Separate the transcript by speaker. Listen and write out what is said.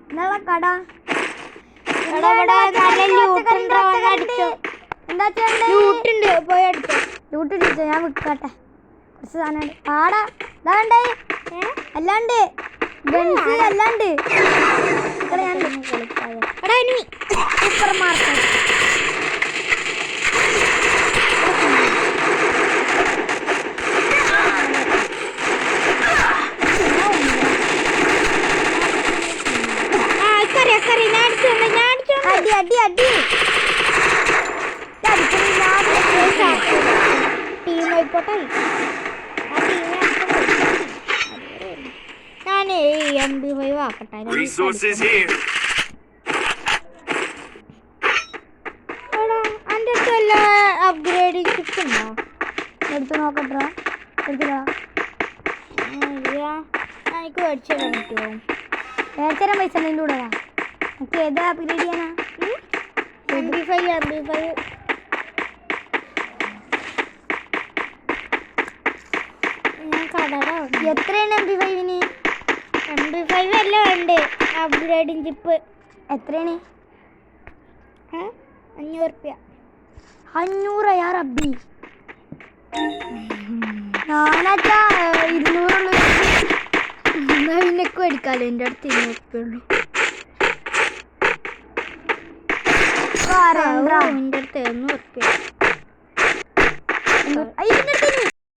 Speaker 1: എന്നുള്ള കട
Speaker 2: ലൂട്ടുണ്ട് പോയി അടിച്ചോ.
Speaker 1: ലൂട്ട് അടിച്ചോ, ഞാൻ വിൽക്കട്ടെ. കുറച്ച് സാധനം ആടാ ഇതാണ്ടേ അല്ലാണ്ട് ഗൺസ് അല്ലാണ്ട് സൂപ്പർ മാർക്കറ്റ്. അടി അടി അടി
Speaker 2: ടീം ആയിക്കോട്ടെ. ഞാൻ MP5 ആക്കട്ടെ. എൻ്റെ അടുത്ത് വല്ല അപ്ഗ്രേഡിങ് ചിപ്പ് ഉണ്ടോ?
Speaker 1: എടുത്ത് നോക്കട്ടാ. എടുത്തില്ല,
Speaker 2: എനിക്ക് മേടിച്ചു തരാൻ പറ്റുമോ?
Speaker 1: ഏച്ചരം പൈസ നിൻ്റെ കൂടെ എനിക്ക് ഏതാ അപ്ഗ്രേഡ് ചെയ്യാനാ?
Speaker 2: MP5 ഞാൻ കടടാ.
Speaker 1: എത്രയാണ് MP5-ന്?
Speaker 2: MP5 എല്ലാം ഉണ്ട് അപ്ഗ്രേഡിങ് ചിപ്പ്.
Speaker 1: എത്രയാണ്?
Speaker 2: 500 റുപ്യ.
Speaker 1: 500 യാ റബ്ബി. ഞാനാച്ചാ 200
Speaker 2: എന്നാൽ പിന്നെക്ക് മേടിക്കാമല്ലോ. എൻ്റെ അടുത്ത് 200 റുപ്യ ഉള്ളൂ. എൻ്റെ അടുത്ത് 200 റുപ്യ.